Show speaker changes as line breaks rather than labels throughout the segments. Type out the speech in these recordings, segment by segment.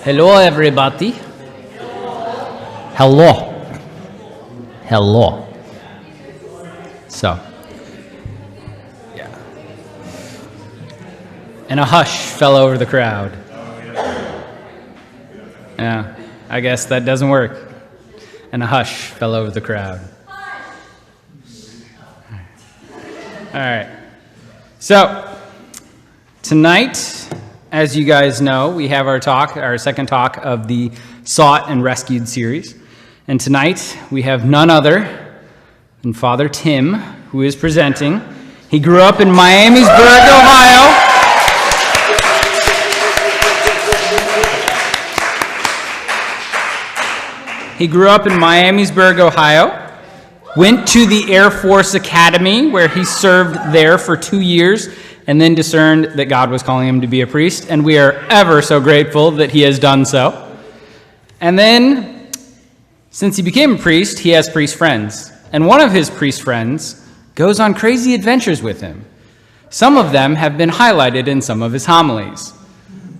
Hello, everybody. Hello. Hello. So, yeah. And a hush fell over the crowd. Yeah, I guess that doesn't work. And a hush fell over the crowd. All right. So, tonight, as you guys know, we have our second talk of the Sought and Rescued series. And tonight, we have none other than Father Tim, who is presenting. He grew up in Miamisburg, Ohio. Went to the Air Force Academy, where he served there for 2 years, and then discerned that God was calling him to be a priest, and we are ever so grateful that he has done so. And then, since he became a priest, he has priest friends, and one of his priest friends goes on crazy adventures with him. Some of them have been highlighted in some of his homilies.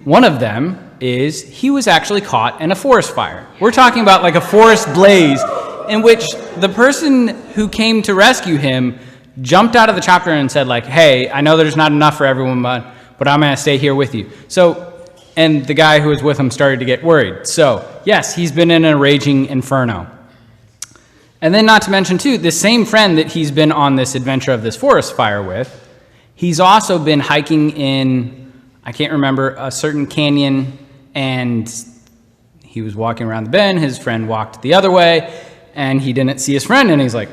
One of them is he was actually caught in a forest fire. We're talking about like a forest blaze in which the person who came to rescue him jumped out of the chopper and said, like, hey, I know there's not enough for everyone, but I'm going to stay here with you. So, and the guy who was with him started to get worried. So, yes, he's been in a raging inferno. And then not to mention, too, this same friend that he's been on this adventure of this forest fire with, he's also been hiking in, I can't remember, a certain canyon, and he was walking around the bend. His friend walked the other way, and he didn't see his friend, and he's like,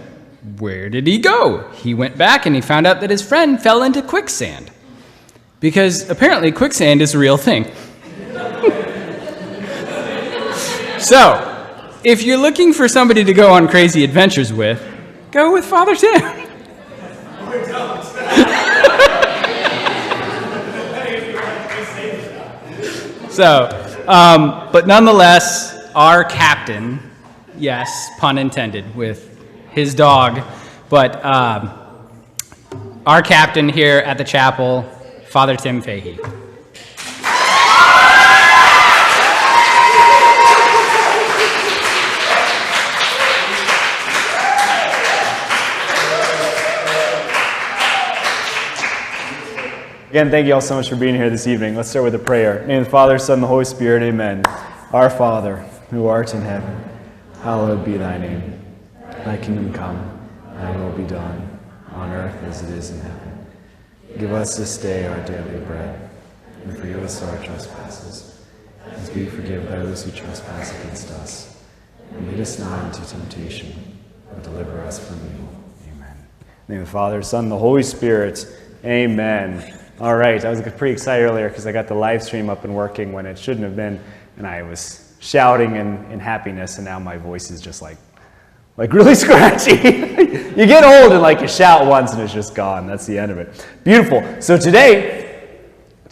where did he go? He went back and he found out that his friend fell into quicksand. Because apparently quicksand is a real thing. So, if you're looking for somebody to go on crazy adventures with, go with Father Tim. But nonetheless, our captain, yes, pun intended, with his dog, but our captain here at the chapel, Father Tim Fahey.
Again, thank you all so much for being here this evening. Let's start with a prayer. In the name of the Father, Son, and the Holy Spirit, amen. Our Father, who art in heaven, hallowed be thy name. Thy kingdom come, thy will be done, on earth as it is in heaven. Give us this day our daily bread, and forgive us our trespasses, as we forgive those who trespass against us. And lead us not into temptation, but deliver us from evil. Amen. In the name of the Father, Son, and the Holy Spirit, amen. All right, I was pretty excited earlier because I got the live stream up and working when it shouldn't have been, and I was shouting in happiness, and now my voice is just like really scratchy. You get old and you shout once and it's just gone. That's the end of it. Beautiful. So today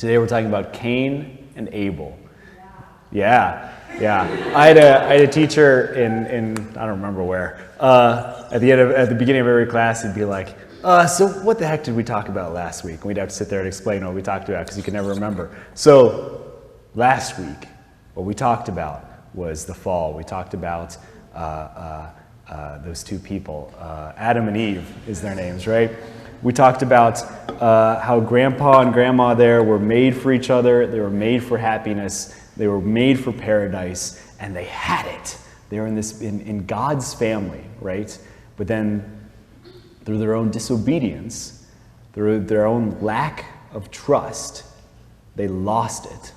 we're talking about Cain and Abel. Yeah. I had a teacher in I don't remember where. At the beginning of every class, he'd be like, so what the heck did we talk about last week? And we'd have to sit there and explain what we talked about because you can never remember. So last week, what we talked about was the fall. We talked about those two people, Adam and Eve is their names, right? We talked about how Grandpa and Grandma there were made for each other, they were made for happiness, they were made for paradise, and they had it. They were in God's family, right? But then through their own disobedience, through their own lack of trust, they lost it,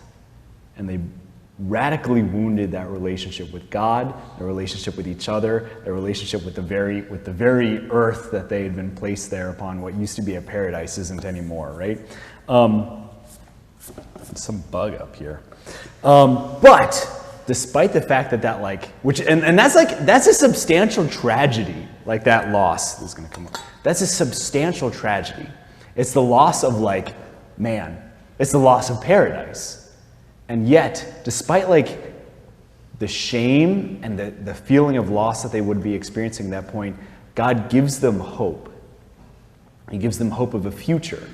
and they radically wounded that relationship with God, their relationship with each other, their relationship with the very earth that they had been placed there upon. What used to be a paradise isn't anymore, right? Some bug up here. But despite the fact that that's a substantial tragedy, like that loss is going to come up. That's a substantial tragedy. It's the loss of it's the loss of paradise. And yet, despite the shame and the feeling of loss that they would be experiencing at that point, God gives them hope. He gives them hope of a future.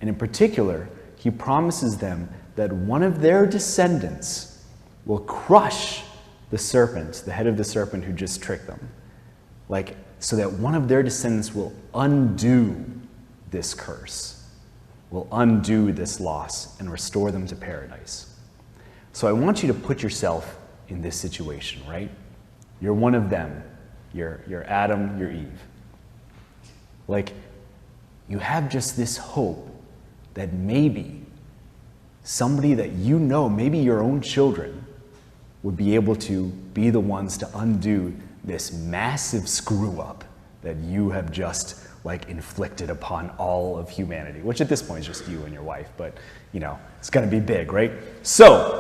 And in particular, he promises them that one of their descendants will crush the serpent, the head of the serpent who just tricked them. Like, so that one of their descendants will undo this curse, will undo this loss and restore them to paradise. So I want you to put yourself in this situation, right? You're one of them. You're Adam, you're Eve. Like, you have just this hope that maybe somebody that you know, maybe your own children, would be able to be the ones to undo this massive screw up that you have just like inflicted upon all of humanity, which at this point is just you and your wife, but you know, it's gonna be big, right? So,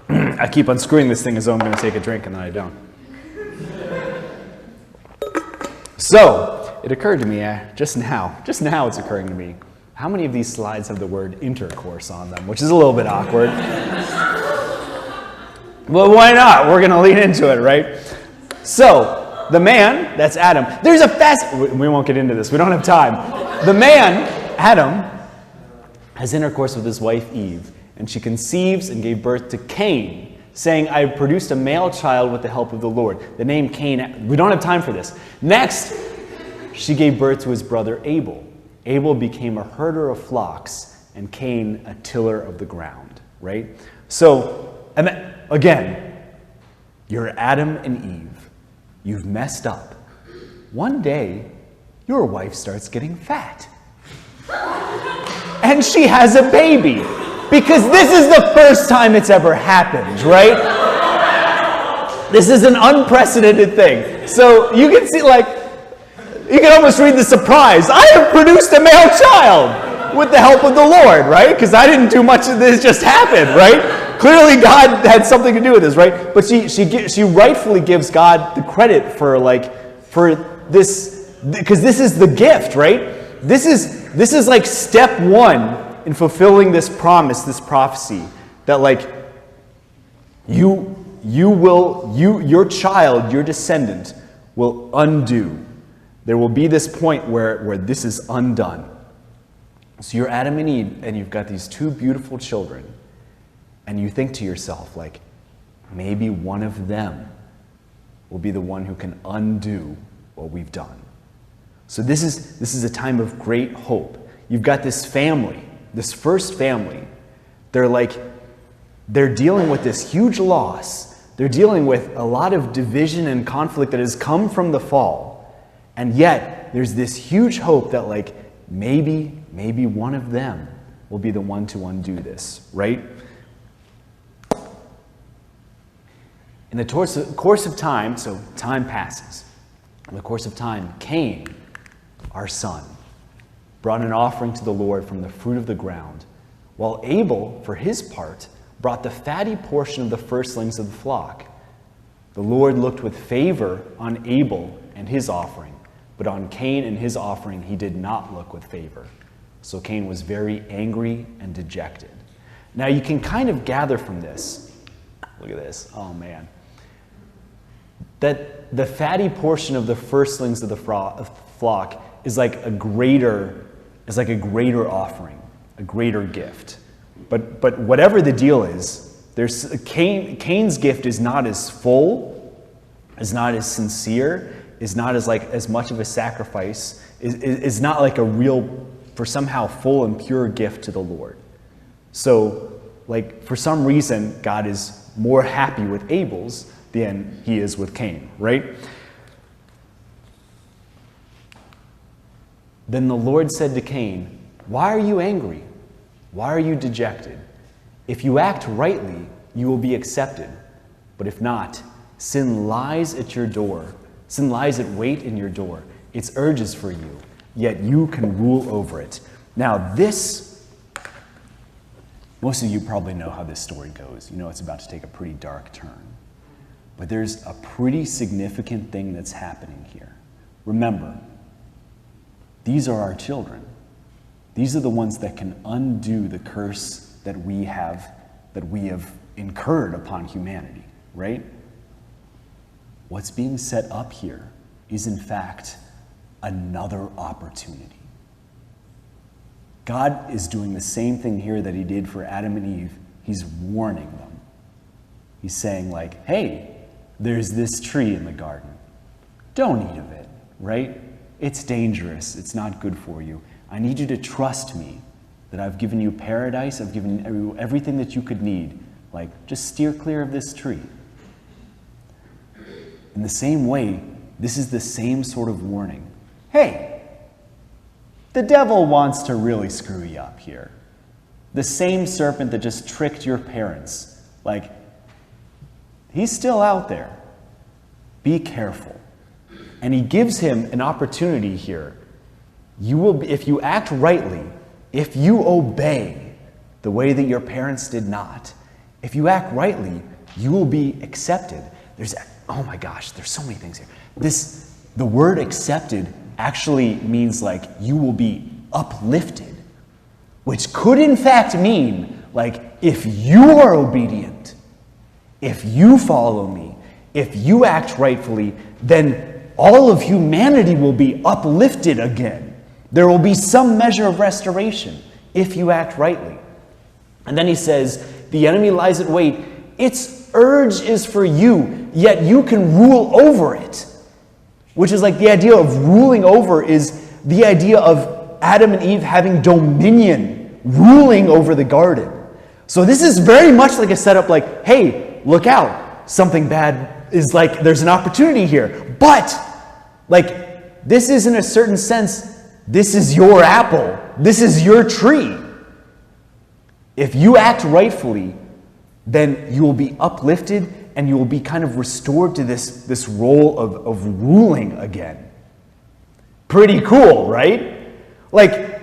I keep unscrewing this thing as though I'm gonna take a drink and then I don't. So, it occurred to me just now it's occurring to me, how many of these slides have the word intercourse on them, which is a little bit awkward. Well, why not? We're going to lean into it, right? So, the man, that's Adam. There's a we won't get into this. We don't have time. The man, Adam, has intercourse with his wife Eve, and she conceives and gave birth to Cain, saying, I produced a male child with the help of the Lord. The name Cain, we don't have time for this. Next, she gave birth to his brother Abel. Abel became a herder of flocks, and Cain a tiller of the ground, right? So, again, you're Adam and Eve. You've messed up. One day, your wife starts getting fat. And she has a baby. Because this is the first time it's ever happened, right? This is an unprecedented thing. So you can see, like, you can almost read the surprise. I have produced a male child with the help of the Lord, right? Because I didn't do much of this, just happened, right? Clearly God had something to do with this, right? But she rightfully gives God the credit for this, because this is the gift, right? This is like step one in fulfilling this promise, this prophecy, that like your child, your descendant will undo. There will be this point where this is undone. So you're Adam and Eve, and you've got these two beautiful children. And you think to yourself, like, maybe one of them will be the one who can undo what we've done. So this is a time of great hope. You've got this family, this first family. They're dealing with this huge loss. They're dealing with a lot of division and conflict that has come from the fall. And yet, there's this huge hope that like, maybe one of them will be the one to undo this, right? In the course of time, so time passes. In the course of time, Cain, our son, brought an offering to the Lord from the fruit of the ground, while Abel, for his part, brought the fatty portion of the firstlings of the flock. The Lord looked with favor on Abel and his offering, but on Cain and his offering he did not look with favor. So Cain was very angry and dejected. Now you can kind of gather from this, look at this, oh man, that the fatty portion of the firstlings of the flock is like a greater offering, a greater gift. But whatever the deal is, Cain's gift is not as full, is not as sincere, is not as much of a sacrifice, is not like a real, for somehow full and pure gift to the Lord. So, like, for some reason, God is more happy with Abel's than he is with Cain, right? Then the Lord said to Cain, "Why are you angry? Why are you dejected? If you act rightly, you will be accepted. But if not, sin lies at your door. Sin lies at wait in your door. Its urges for you, yet you can rule over it." Now this, most of you probably know how this story goes. You know it's about to take a pretty dark turn. But there's a pretty significant thing that's happening here. Remember, these are our children. These are the ones that can undo the curse that we have incurred upon humanity, right? What's being set up here is, in fact, another opportunity. God is doing the same thing here that he did for Adam and Eve. He's warning them. He's saying like, hey, there's this tree in the garden. Don't eat of it, right? It's dangerous. It's not good for you. I need you to trust me that I've given you paradise. I've given you everything that you could need. Like, just steer clear of this tree. In the same way, this is the same sort of warning. Hey, the devil wants to really screw you up here. The same serpent that just tricked your parents. Like, he's still out there. Be careful. And he gives him an opportunity here. You will, if you act rightly, if you obey the way that your parents did not, if you act rightly, you will be accepted. Oh my gosh, there's so many things here. The word accepted actually means like you will be uplifted, which could in fact mean like if you are obedient, if you follow me, if you act rightfully, then all of humanity will be uplifted again. There will be some measure of restoration if you act rightly. And then he says, the enemy lies at wait. Its urge is for you, yet you can rule over it. Which is like the idea of ruling over is the idea of Adam and Eve having dominion, ruling over the garden. So this is very much like a setup like, hey, look out. Something bad is like, there's an opportunity here. But, like, this is in a certain sense, this is your apple. This is your tree. If you act rightfully, then you will be uplifted and you will be kind of restored to this role of ruling again. Pretty cool, right? Like,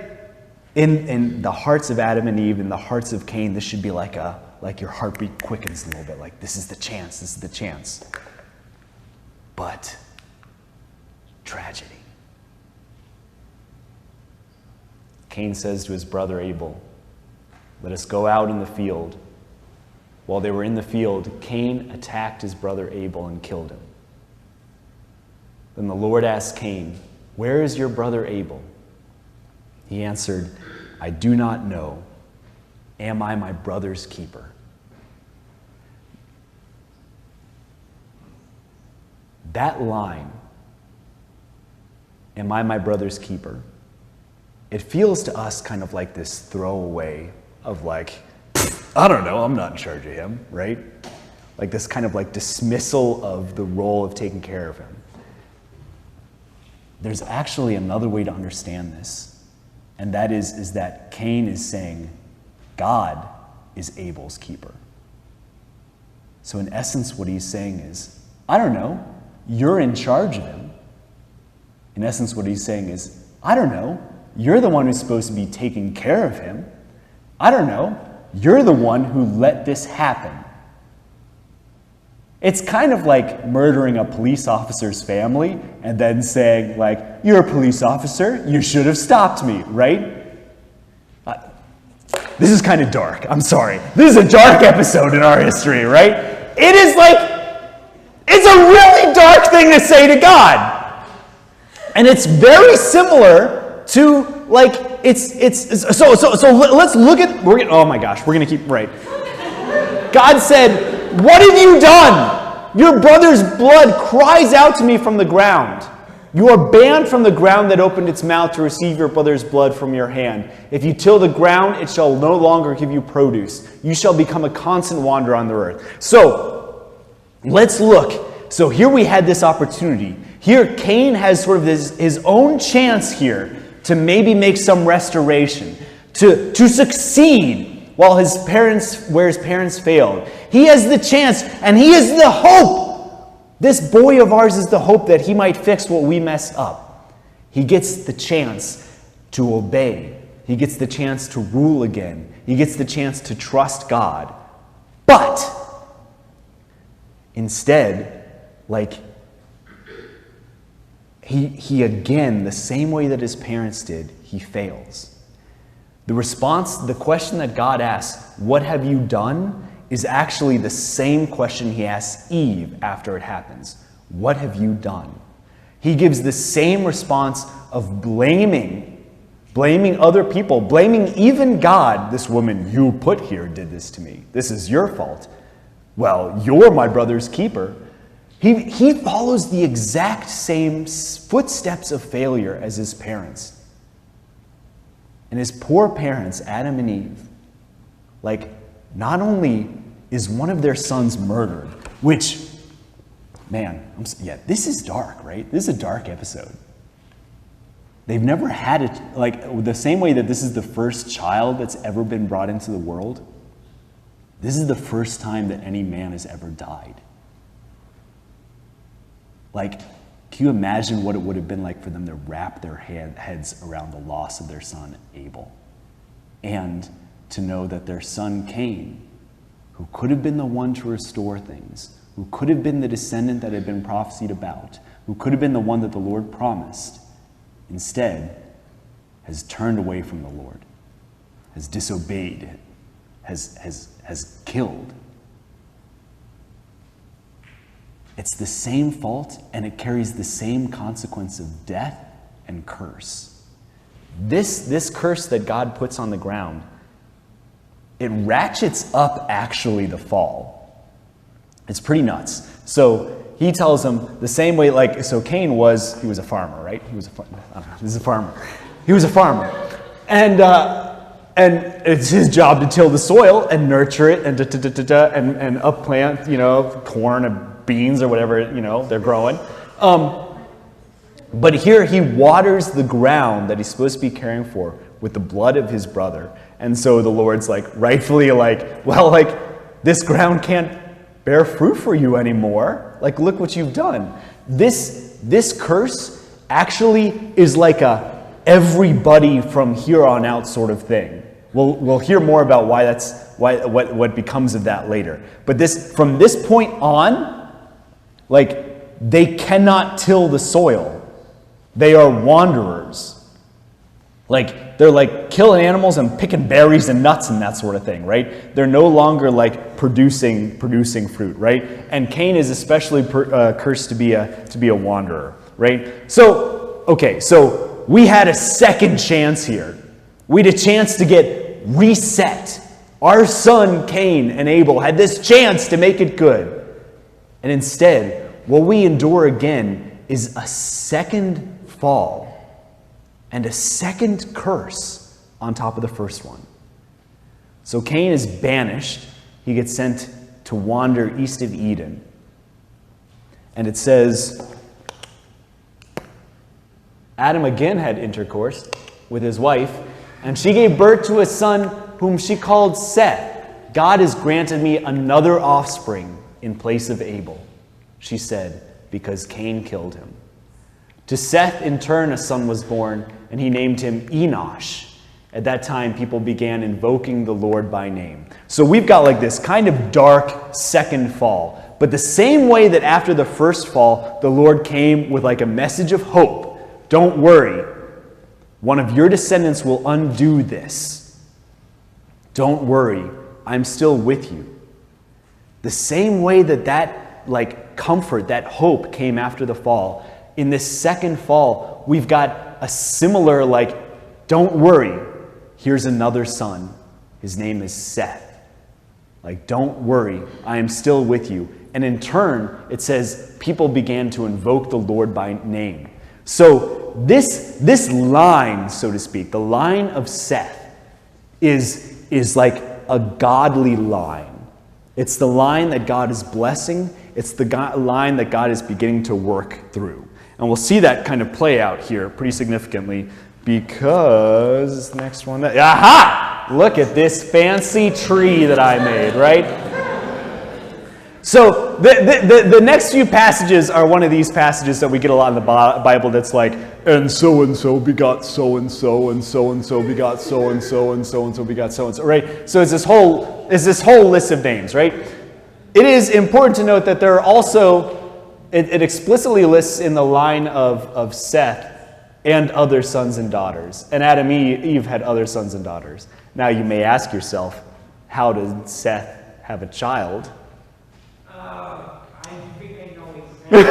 in the hearts of Adam and Eve, in the hearts of Cain, this should be like your heartbeat quickens a little bit. Like, this is the chance, this is the chance. But, tragedy. Cain says to his brother Abel, let us go out in the field. While they were in the field, Cain attacked his brother Abel and killed him. Then the Lord asked Cain, where is your brother Abel? He answered, I do not know. Am I my brother's keeper? That line, am I my brother's keeper? It feels to us kind of like this throwaway of like, I don't know, I'm not in charge of him, right? Like this kind of like dismissal of the role of taking care of him. There's actually another way to understand this, and that is that Cain is saying God is Abel's keeper. So in essence, what he's saying is, I don't know, you're in charge of him. In essence, what he's saying is, I don't know, you're the one who's supposed to be taking care of him. I don't know, you're the one who let this happen. It's kind of like murdering a police officer's family and then saying, like, you're a police officer, you should have stopped me, right? This is kind of dark, I'm sorry. This is a dark episode in our history, right? It is like, it's a really dark thing to say to God. And it's very similar to, like, so let's look at, oh my gosh, we're going to keep, right. God said, what have you done? Your brother's blood cries out to me from the ground. You are banned from the ground that opened its mouth to receive your brother's blood from your hand. If you till the ground, it shall no longer give you produce. You shall become a constant wanderer on the earth. So, let's look. So here we had this opportunity. Here, Cain has sort of his own chance here to maybe make some restoration, to succeed where his parents failed. He has the chance, and he is the hope. This boy of ours is the hope that he might fix what we messed up. He gets the chance to obey. He gets the chance to rule again. He gets the chance to trust God. But instead, like, he again, the same way that his parents did, he fails. The question that God asks, what have you done, is actually the same question he asks Eve after it happens. What have you done? He gives the same response of blaming other people, blaming even God. This woman you put here did this to me. This is your fault. well, you're my brother's keeper. He follows the exact same footsteps of failure as his parents. And his poor parents, Adam and Eve, like, not only is one of their sons murdered, which, man, this is dark, right? This is a dark episode. They've never had it, like, the same way that this is the first child that's ever been brought into the world, this is the first time that any man has ever died. Like, can you imagine what it would have been like for them to wrap their heads around the loss of their son Abel? And to know that their son Cain, who could have been the one to restore things, who could have been the descendant that had been prophesied about, who could have been the one that the Lord promised, instead has turned away from the Lord, has disobeyed, has killed. It's the same fault, and it carries the same consequence of death and curse. This curse that God puts on the ground, it ratchets up actually the fall. It's pretty nuts. So he tells him the same way, like, so Cain he was a farmer, right? He was a farmer. He was a farmer. And it's his job to till the soil and nurture it and upplant, corn and beans or whatever, they're growing. But here he waters the ground that he's supposed to be caring for with the blood of his brother. And so the Lord's rightfully this ground can't bear fruit for you anymore. Like, look what you've done. This curse actually is like a everybody from here on out sort of thing. We'll hear more about what becomes of that later. But from this point on, they cannot till the soil. They are wanderers. They're killing animals and picking berries and nuts and that sort of thing, right? They're no longer producing fruit, right? And Cain is especially cursed to be a wanderer, right? So we had a second chance here. We had a chance to get reset. Our son Cain and Abel had this chance to make it good. And instead, what we endure again is a second fall and a second curse on top of the first one. So Cain is banished. He gets sent to wander east of Eden. And it says, Adam again had intercourse with his wife, and she gave birth to a son whom she called Seth. God has granted me another offspring in place of Abel, she said, because Cain killed him. To Seth, in turn, a son was born, and he named him Enosh. At that time, people began invoking the Lord by name. So we've got this kind of dark second fall. But the same way that after the first fall, the Lord came with a message of hope. Don't worry. One of your descendants will undo this. Don't worry. I'm still with you. The same way that comfort, that hope came after the fall, in this second fall, we've got a similar, don't worry, here's another son. His name is Seth. Don't worry, I am still with you. And in turn, it says, people began to invoke the Lord by name. So this line, so to speak, the line of Seth, is like a godly line. It's the line that God is blessing. It's the line that God is beginning to work through. And we'll see that kind of play out here pretty significantly because the next one, aha! Look at this fancy tree that I made, right? So the next few passages are one of these passages that we get a lot in the Bible that's and so begot so-and-so, and so-and-so begot so-and-so, and so-and-so begot so-and-so, right? So it's this whole list of names, right? It is important to note that there are also, it explicitly lists in the line of Seth and other sons and daughters. And Adam and Eve had other sons and daughters. Now you may ask yourself, how did Seth have a child?
I think I know exactly.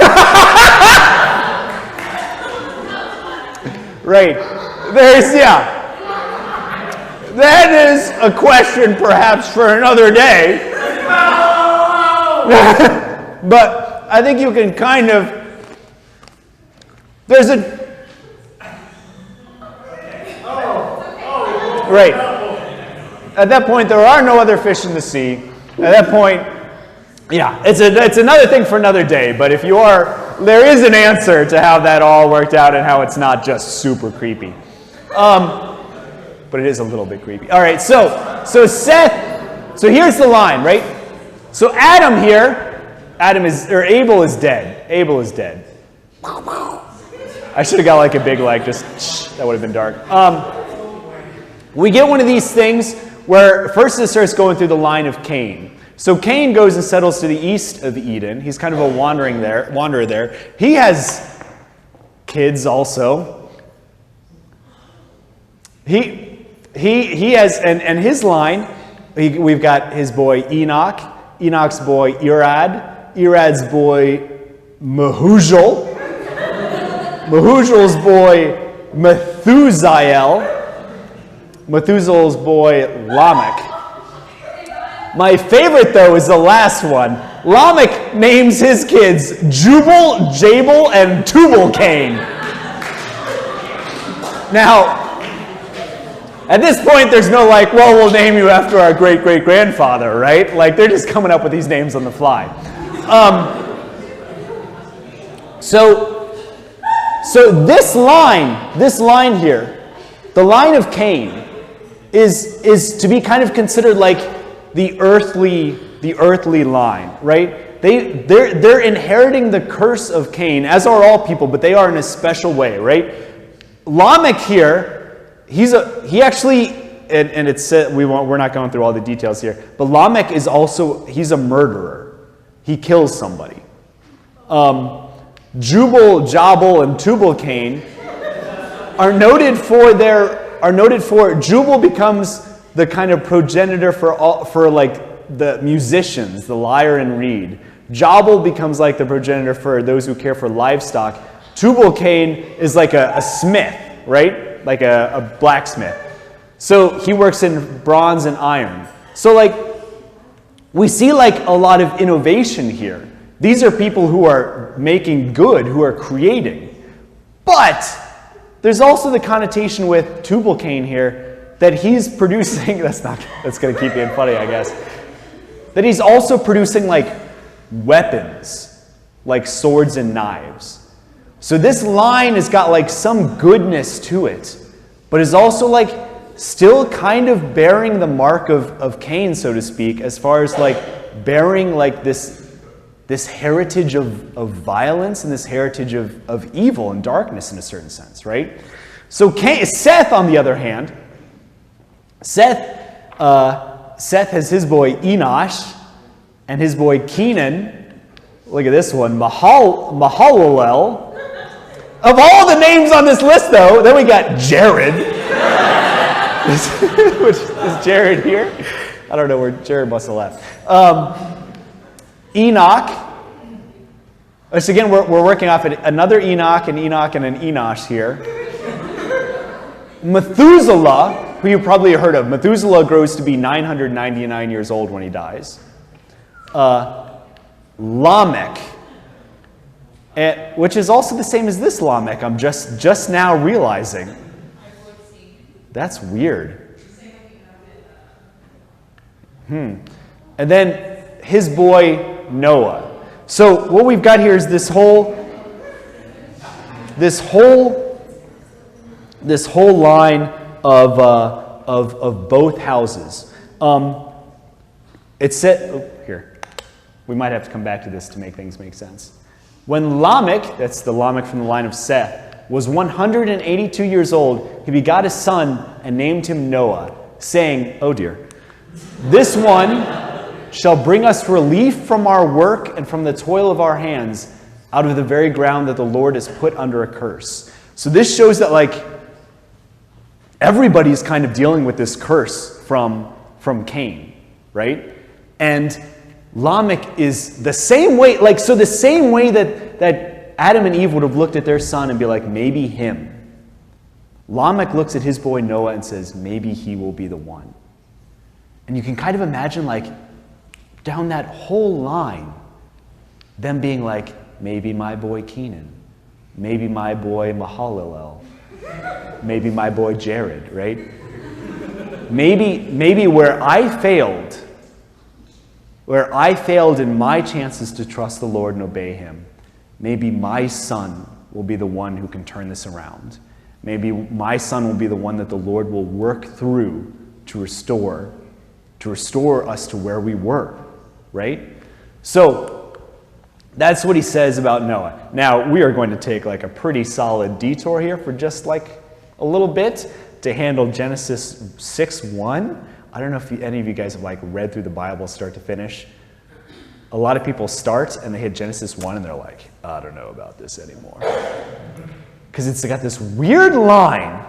Right. That is a question perhaps for another day. But I think you can kind of, right. At that point, there are no other fish in the sea. At that point, yeah, it's another thing for another day. But if you are, there is an answer to how that all worked out and how it's not just super creepy. But it is a little bit creepy. All right, so Seth, so here's the line, right? So Abel is dead. Abel is dead. I should have got like a big just, that would have been dark. We get one of these things where first it starts going through the line of Cain. So Cain goes and settles to the east of Eden. He's kind of a wanderer there. He has kids also. He has, and his line, we've got his boy Enoch, Enoch's boy Irad, Irad's boy Mehujael, Mehujael's boy Methusael, Methuselah's boy Lamech. My favorite, though, is the last one. Lamech names his kids Jubal, Jabal, and Tubal-Cain. Now, at this point, there's no we'll name you after our great-great-grandfather, right? They're just coming up with these names on the fly. So this line here, the line of Cain, is to be kind of considered the earthly line, right? They're inheriting the curse of Cain, as are all people, but they are in a special way, right? Lamech here, he actually, and it's said, we're not going through all the details here, but Lamech is also, he's a murderer. He kills somebody. Jubal, Jabal, and Tubal-Cain are noted for Jubal becomes the kind of progenitor for the musicians, the lyre and reed. Jabal becomes the progenitor for those who care for livestock. Tubal-Cain is a smith, right? Like a blacksmith. So he works in bronze and iron. So we see a lot of innovation here. These are people who are making good, who are creating. But there's also the connotation with Tubal-Cain here that he's producing, that's going to keep being funny, I guess, that he's also producing weapons, like swords and knives. So this line has got some goodness to it, but is also still kind of bearing the mark of Cain, so to speak, as far as bearing this heritage of violence and this heritage of evil and darkness in a certain sense, right? So Seth, on the other hand, Seth has his boy Enosh and his boy Kenan. Look at this one, Mahalalel. Of all the names on this list, though, then we got Jared. Which is Jared here? I don't know where Jared must have left. Enoch. So again, we're working off another Enoch and an Enosh here. Methuselah, who you probably heard of. Methuselah grows to be 999 years old when he dies. Lamech, which is also the same as this Lamech, I'm just now realizing. That's weird. And then his boy Noah. So what we've got here is this whole line of both houses. It said here. We might have to come back to this to make things make sense. When Lamech, that's the Lamech from the line of Seth, was 182 years old, he begot a son and named him Noah, saying, oh dear, this one shall bring us relief from our work and from the toil of our hands out of the very ground that the Lord has put under a curse. So this shows that everybody's kind of dealing with this curse from Cain, right? And Lamech is the same way, the same way that Adam and Eve would have looked at their son and be like, maybe him. Lamech looks at his boy Noah and says, maybe he will be the one. And you can kind of imagine down that whole line, them being like, maybe my boy Kenan, maybe my boy Mahalalel, maybe my boy Jared, right? Maybe where I failed in my chances to trust the Lord and obey him, maybe my son will be the one who can turn this around. Maybe my son will be the one that the Lord will work through to restore us to where we were, right? So that's what he says about Noah. Now, we are going to take like a pretty solid detour here for just like a little bit to handle Genesis 6:1. I don't know if any of you guys have like read through the Bible start to finish. A lot of people start and they hit Genesis 1 and they're like, I don't know about this anymore. Because it's got this weird line.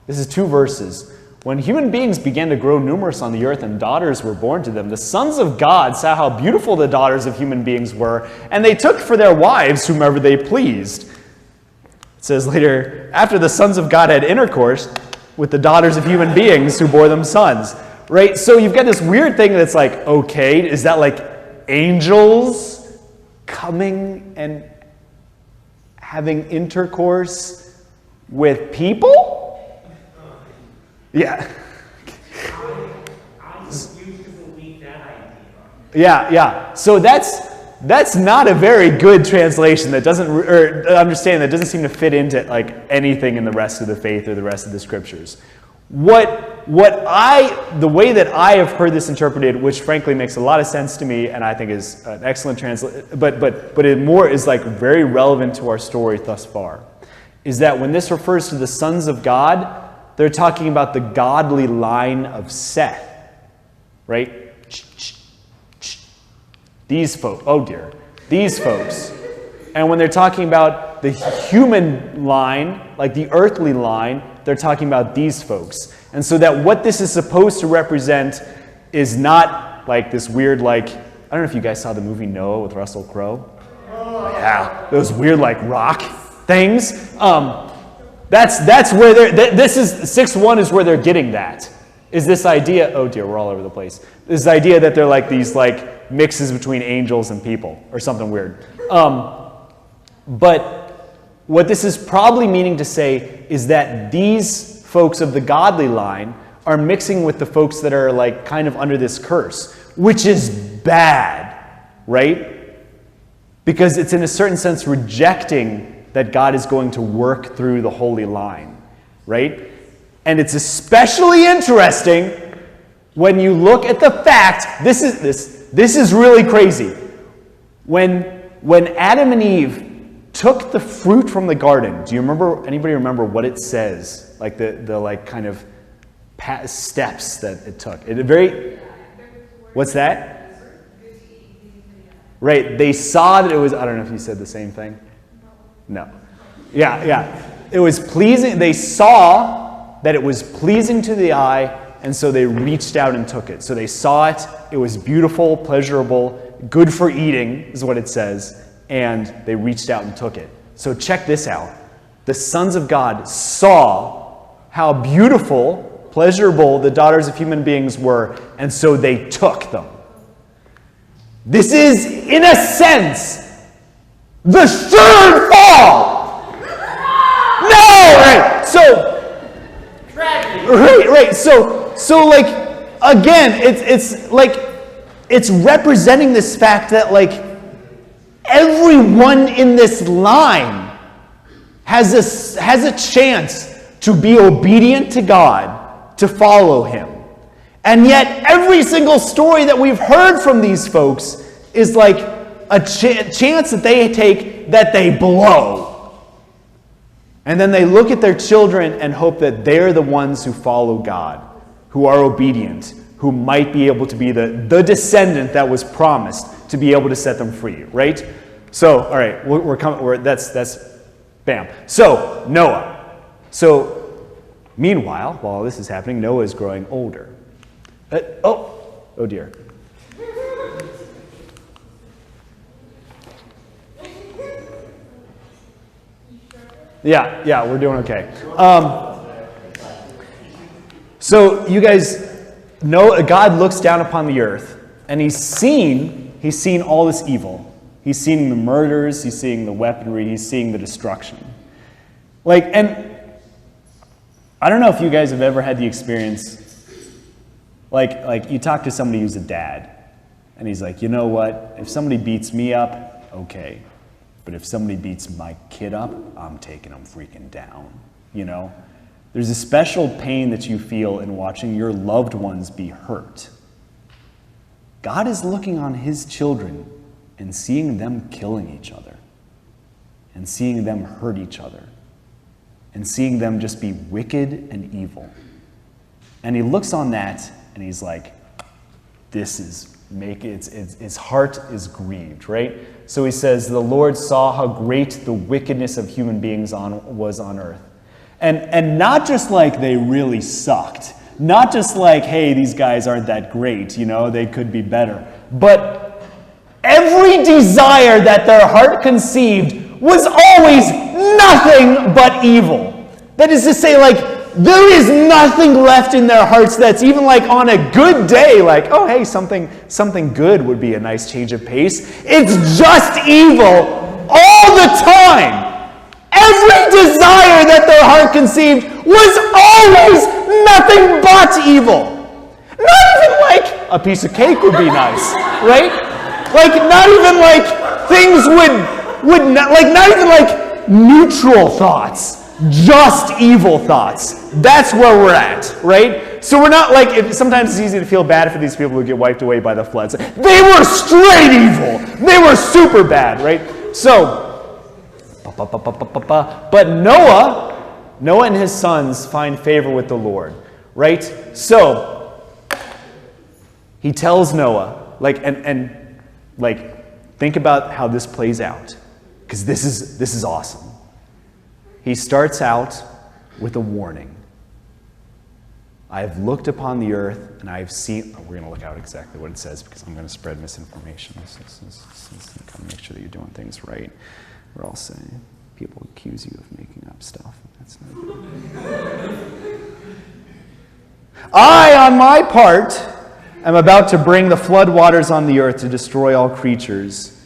This is 2 verses. When human beings began to grow numerous on the earth and daughters were born to them, the sons of God saw how beautiful the daughters of human beings were, and they took for their wives whomever they pleased. It says later, after the sons of God had intercourse with the daughters of human beings who bore them sons. Right? So you've got this weird thing that's like, okay, is that like angels coming and having intercourse with people? Yeah.
I refuse to believe that idea.
Yeah. So that's not a very good translation that doesn't, or understanding that doesn't seem to fit into like anything in the rest of the faith or the rest of the scriptures. The way that I have heard this interpreted, which frankly makes a lot of sense to me, and I think is an excellent translation, but it more is like very relevant to our story thus far, is that when this refers to the sons of God, they're talking about the godly line of Seth, right? These folks, oh dear, these folks. And when they're talking about the human line, like the earthly line, they're talking about these folks. And so that what this is supposed to represent is not like this weird, like, I don't know if you guys saw the movie Noah with Russell Crowe. Yeah, those weird like rock things. That's where this is 6:1 is where they're getting that. Is this idea, oh dear, we're all over the place. This idea that they're like these like mixes between angels and people or something weird. But what this is probably meaning to say is that these folks of the godly line are mixing with the folks that are like kind of under this curse, which is bad, right? Because it's in a certain sense rejecting that God is going to work through the holy line, right? And it's especially interesting when you look at the fact, this is really crazy. When Adam and Eve took the fruit from the garden, do you remember, anybody remember what it says? Like the like kind of steps that it took. What's that? Right, they saw that it was, I don't know if you said the same thing. No. Yeah. It was pleasing. They saw that it was pleasing to the eye, and so they reached out and took it. So they saw it. It was beautiful, pleasurable, good for eating, is what it says, and they reached out and took it. So check this out. The sons of God saw how beautiful, pleasurable the daughters of human beings were, and so they took them. This is, in a sense, the third fall. No, right? So like again, it's like it's representing this fact that like everyone in this line has a chance to be obedient to God, to follow him. And yet every single story that we've heard from these folks is like a chance that they take that they blow. And then they look at their children and hope that they're the ones who follow God, who are obedient, who might be able to be the descendant that was promised to be able to set them free, right? So, all right, we're coming. That's bam. So Noah. So meanwhile, while this is happening, Noah is growing older. Oh dear. Yeah, we're doing okay. So you guys know God looks down upon the earth and he's seen all this evil. He's seeing the murders, he's seeing the weaponry, he's seeing the destruction. And I don't know if you guys have ever had the experience, like you talk to somebody who's a dad, and he's like, you know what, if somebody beats me up, okay. But if somebody beats my kid up, I'm taking them freaking down, you know? There's a special pain that you feel in watching your loved ones be hurt. God is looking on his children and seeing them killing each other, and seeing them hurt each other, and seeing them just be wicked and evil. And he looks on that and he's like, his heart is grieved, right? So he says, the Lord saw how great the wickedness of human beings was on earth. And not just like they really sucked, not just like, hey, these guys aren't that great, you know, they could be better, but every desire that their heart conceived was always nothing but evil. That is to say, there is nothing left in their hearts that's even on a good day, oh, hey, something good would be a nice change of pace. It's just evil all the time. Every desire that their heart conceived was always nothing but evil. Not even a piece of cake would be nice, right? Not even things would not, not even neutral thoughts, just evil thoughts. That's where we're at, right? So we're not sometimes it's easy to feel bad for these people who get wiped away by the floods. They were straight evil. They were super bad, right? So, but Noah and his sons find favor with the Lord, right? So, he tells Noah, think about how this plays out, because this is awesome. He starts out with a warning. I have looked upon the earth, and I have seen... we're going to look out exactly what it says, because I'm going to spread misinformation. Gotta make sure that you're doing things right. We're all saying, people accuse you of making up stuff. That's not good. I, on my part, am about to bring the flood waters on the earth to destroy all creatures.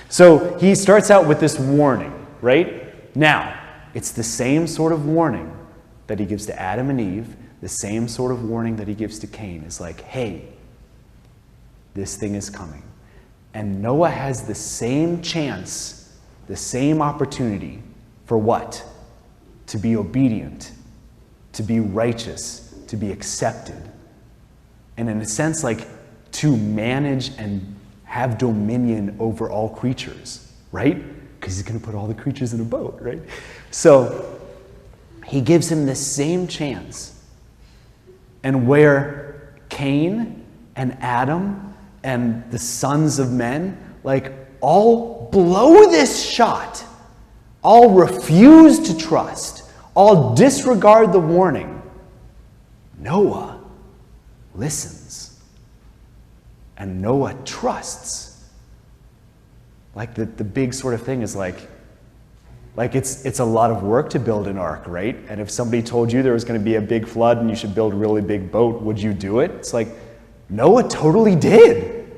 So he starts out with this warning, right? Now, it's the same sort of warning that he gives to Adam and Eve, the same sort of warning that he gives to Cain. It's hey, this thing is coming. And Noah has the same chance, the same opportunity for what? To be obedient, to be righteous, to be accepted. And in a sense, to manage and have dominion over all creatures, right? Because he's going to put all the creatures in a boat, right? So he gives him the same chance. And where Cain and Adam and the sons of men, all blow this shot, all refuse to trust, all disregard the warning, Noah listens. And Noah trusts. The big sort of thing is it's a lot of work to build an ark, right? And if somebody told you there was going to be a big flood and you should build a really big boat, would you do it? It's Noah totally did.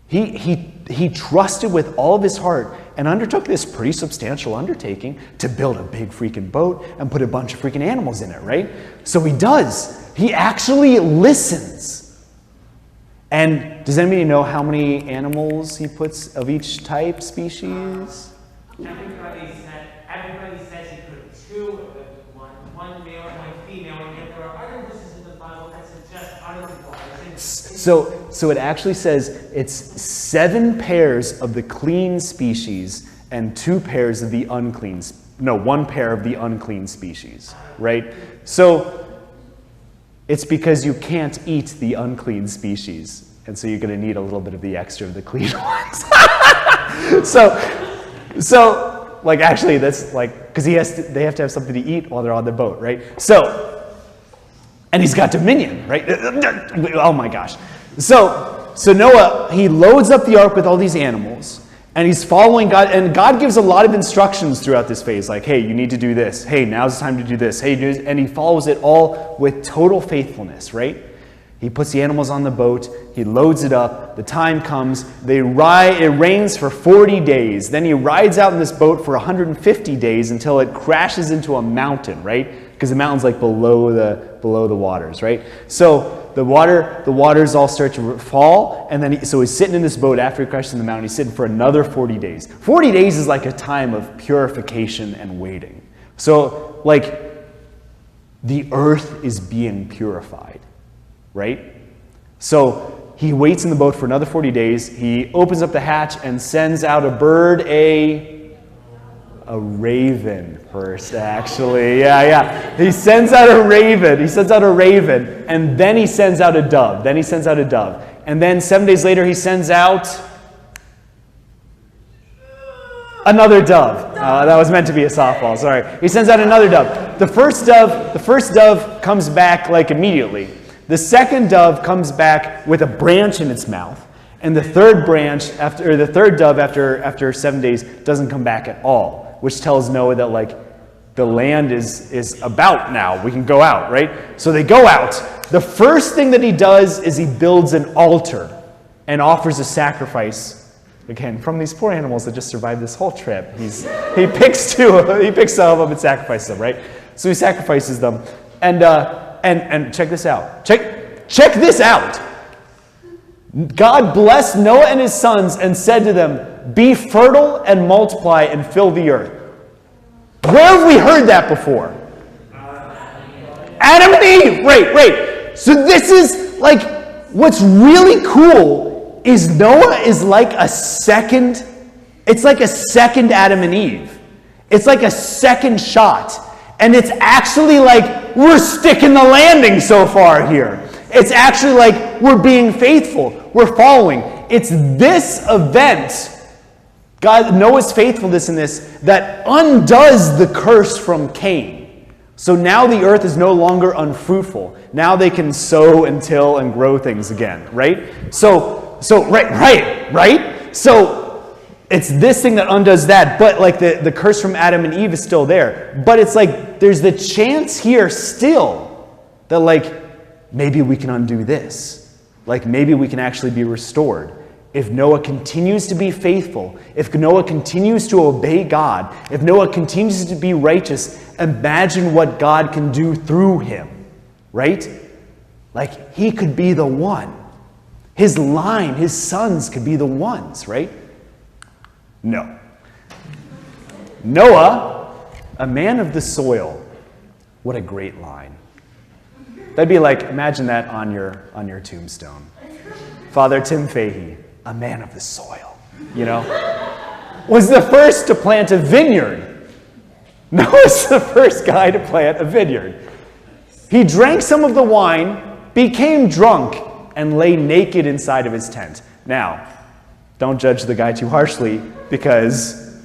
He trusted with all of his heart and undertook this pretty substantial undertaking to build a big freaking boat and put a bunch of freaking animals in it, right? So he does. He actually listens. And does anybody know how many animals he puts of each type, species?
Everybody says he put two, one male and one female, and yet there are other verses in the Bible that suggest otherwise.
So it actually says it's 7 pairs of the clean species and 2 pairs of the unclean. No, 1 pair of the unclean species, right? So it's because you can't eat the unclean species, and so you're going to need a little bit of the extra of the clean ones. So actually, that's because they have to have something to eat while they're on the boat, right? So, and he's got dominion, right? Oh my gosh. So Noah, he loads up the ark with all these animals, And he's following God, and God gives a lot of instructions throughout this phase, like, hey, you need to do this. Hey, now's the time to do this. Hey, and he follows it all with total faithfulness, right? He puts the animals on the boat. He loads it up. The time comes. It rains for 40 days. Then he rides out in this boat for 150 days until it crashes into a mountain, right? Because the mountain's like below the waters, right? So the waters all start to fall, and then so he's sitting in this boat after he crashes in the mountain. He's sitting for another 40 days. 40 days is like a time of purification and waiting. So like the earth is being purified, right? So he waits in the boat for another 40 days. He opens up the hatch and sends out a bird, a raven first, actually. Yeah. He sends out a raven, and then he sends out a dove. And then 7 days later, he sends out another dove. That was meant to be a softball, sorry. He sends out another dove. The first dove comes back like immediately. The second dove comes back with a branch in its mouth. And the third dove after 7 days doesn't come back at all, which tells Noah that like the land is about now. We can go out, right? So they go out. The first thing that he does is he builds an altar and offers a sacrifice. Again, from these poor animals that just survived this whole trip, he picks some of them and sacrifices them, right? So he sacrifices them, and check this out. Check this out. God blessed Noah and his sons and said to them, "Be fertile and multiply and fill the earth." Where have we heard that before? Adam and Eve. Right. So this is like, what's really cool is Noah is like it's like a second Adam and Eve. It's like a second shot. And it's actually like we're sticking the landing so far here. It's actually like we're being faithful. We're following. It's this event, Noah's faithfulness in this, that undoes the curse from Cain. So now the earth is no longer unfruitful. Now they can sow and till and grow things again, right? So right? So it's this thing that undoes that, but like the curse from Adam and Eve is still there. But it's like there's the chance here still that like maybe we can undo this. Like maybe we can actually be restored. If Noah continues to be faithful, if Noah continues to obey God, if Noah continues to be righteous, imagine what God can do through him, right? Like he could be the one. His line, his sons could be the ones, right? No. Noah, a man of the soil. What a great line. That'd be like, imagine that on your tombstone. Father Tim Fahey, a man of the soil, was the first to plant a vineyard. Noah's the first guy to plant a vineyard. He drank some of the wine, became drunk, and lay naked inside of his tent. Now, don't judge the guy too harshly, because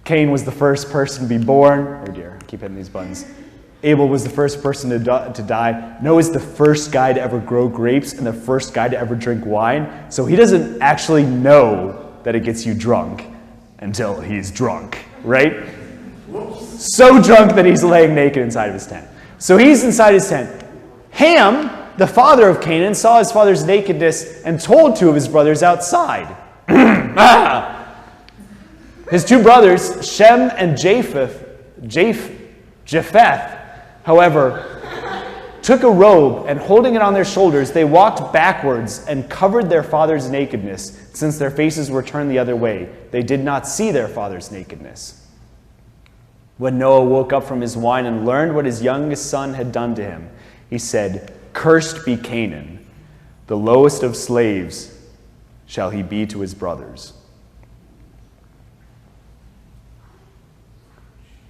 Cain was the first person to be born. Oh dear, I keep hitting these buttons. Abel was the first person to die. Noah's the first guy to ever grow grapes and the first guy to ever drink wine. So he doesn't actually know that it gets you drunk until he's drunk, right? So drunk that he's laying naked inside of his tent. So he's inside his tent. Ham, the father of Canaan, saw his father's nakedness and told two of his brothers outside. His two brothers, Shem and Japheth, however, took a robe, and holding it on their shoulders, they walked backwards and covered their father's nakedness, since their faces were turned the other way. They did not see their father's nakedness. When Noah woke up from his wine and learned what his youngest son had done to him, he said, "Cursed be Canaan, the lowest of slaves shall he be to his brothers."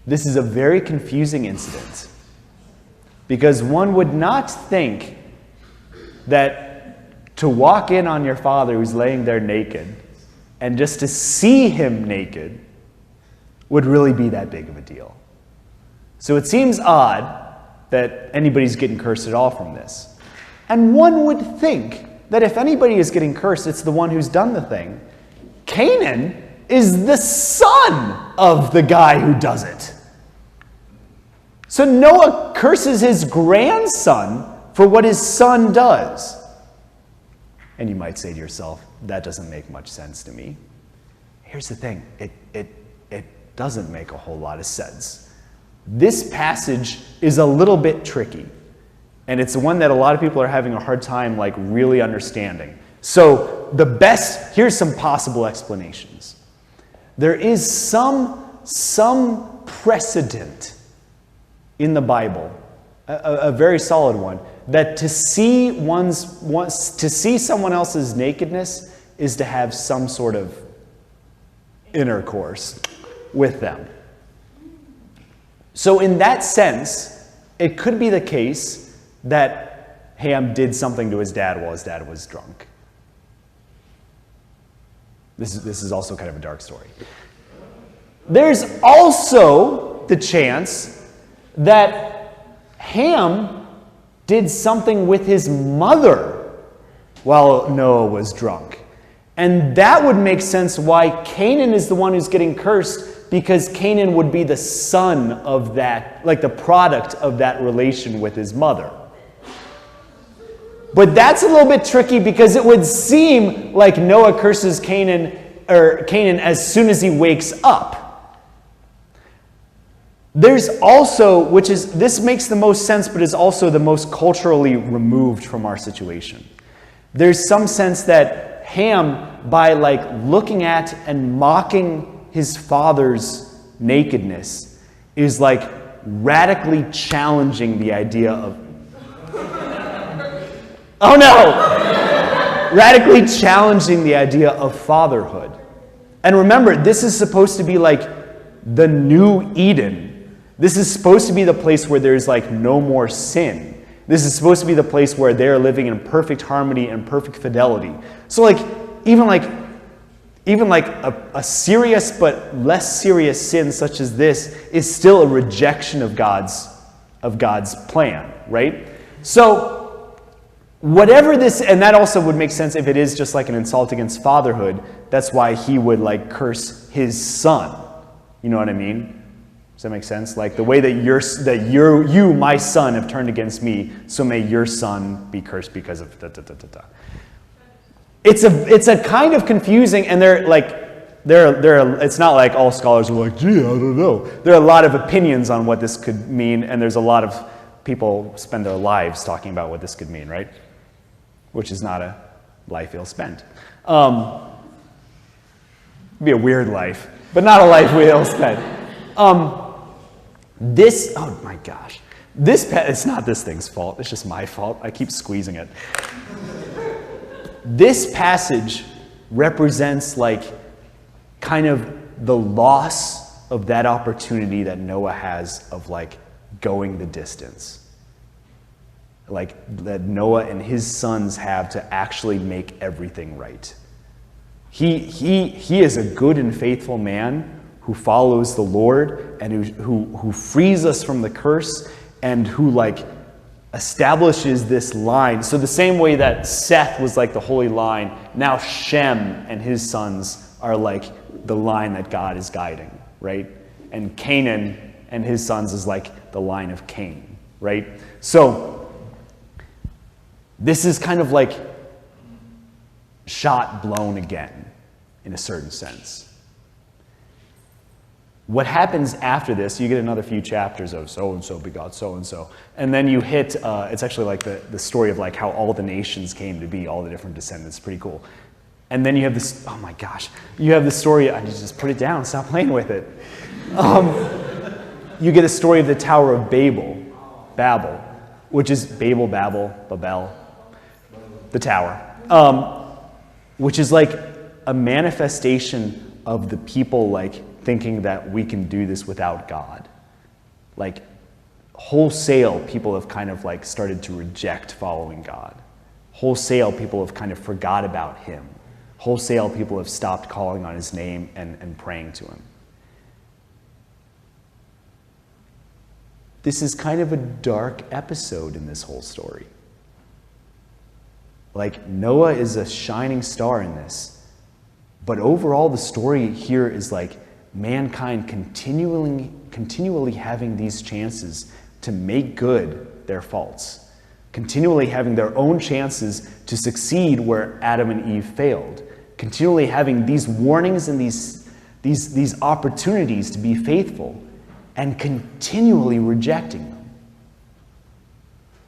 This is a very confusing incident, because one would not think that to walk in on your father who's laying there naked and just to see him naked would really be that big of a deal. So it seems odd that anybody's getting cursed at all from this. And one would think that if anybody is getting cursed, it's the one who's done the thing. Canaan is the son of the guy who does it. So Noah curses his grandson for what his son does. And you might say to yourself, that doesn't make much sense to me. Here's the thing, it doesn't make a whole lot of sense. This passage is a little bit tricky, and it's one that a lot of people are having a hard time like really understanding. So here's some possible explanations. There is some precedent in the Bible, a very solid one, that to see someone else's nakedness is to have some sort of intercourse with them. So in that sense, it could be the case that Ham did something to his dad while his dad was drunk. This is also kind of a dark story. There's also the chance that Ham did something with his mother while Noah was drunk. And that would make sense why Canaan is the one who's getting cursed, because Canaan would be the son of that, like the product of that relation with his mother. But that's a little bit tricky because it would seem like Noah curses Canaan as soon as he wakes up. There's also, this makes the most sense, but is also the most culturally removed from our situation. There's some sense that Ham, by like looking at and mocking his father's nakedness, is like radically challenging the idea of oh no! Radically challenging the idea of fatherhood. And remember, this is supposed to be like the new Eden. This is supposed to be the place where there's like no more sin. This is supposed to be the place where they're living in perfect harmony and perfect fidelity. So like, even like a serious but less serious sin such as this is still a rejection of God's plan, right? So whatever this, and that also would make sense if it is just like an insult against fatherhood. That's why he would like curse his son. You know what I mean? Does that make sense? Like the way that you, my son, have turned against me, so may your son be cursed because of da da da da da. It's a kind of confusing, and it's not like all scholars are like, gee, I don't know. There are a lot of opinions on what this could mean, and there's a lot of people spend their lives talking about what this could mean, right? Which is not a life ill spent. It'd be a weird life, but not a life ill spent. Oh my gosh. It's not this thing's fault, it's just my fault. I keep squeezing it. This passage represents like kind of the loss of that opportunity that Noah has of like going the distance. Like that Noah and his sons have to actually make everything right. He is a good and faithful man who follows the Lord and who frees us from the curse and who like establishes this line. So the same way that Seth was like the holy line, now Shem and his sons are like the line that God is guiding, right? And Canaan and his sons is like the line of Cain, right? So this is kind of like shot blown again in a certain sense. What happens after this, you get another few chapters of so-and-so begot so-and-so. And then you hit, it's actually like the story of like how all the nations came to be, all the different descendants. Pretty cool. And then you have this, oh my gosh, you have the story, I need to just put it down, stop playing with it. You get a story of the Tower of Babel, which is Babel, the tower, which is like a manifestation of the people like thinking that we can do this without God. Like wholesale people have kind of like started to reject following God. Wholesale people have kind of forgot about him. Wholesale people have stopped calling on his name and praying to him. This is kind of a dark episode in this whole story. Like Noah is a shining star in this, But overall, the story here is like mankind continually having these chances to make good their faults, continually having their own chances to succeed where Adam and Eve failed, continually having these warnings and these opportunities to be faithful, and continually rejecting them.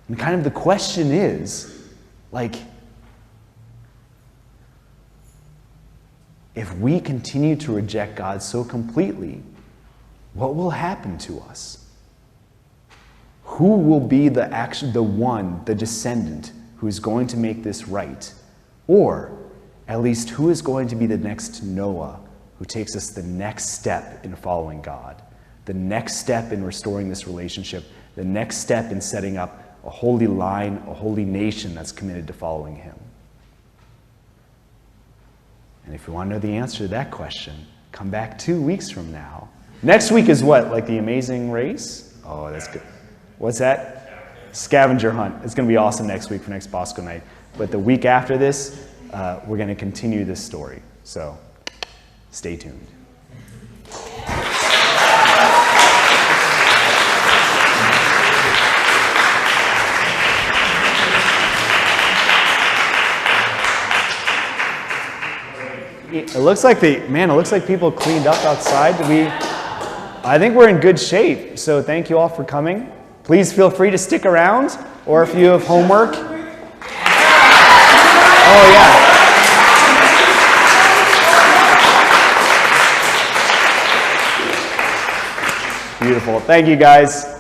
And kind of the question is, like, if we continue to reject God so completely, what will happen to us? Who will be the descendant who is going to make this right? Or, at least, who is going to be the next Noah who takes us the next step in following God, the next step in restoring this relationship, the next step in setting up a holy line, a holy nation that's committed to following him? And if you want to know the answer to that question, come back 2 weeks from now. Next week is what? Like the Amazing Race? Oh, that's good. What's that? Scavenger hunt. It's going to be awesome next week for next Bosco night. But the week after this, we're going to continue this story. So stay tuned. It looks like people cleaned up outside. I think we're in good shape. So thank you all for coming. Please feel free to stick around, or if you have homework. Oh yeah. Beautiful. Thank you guys.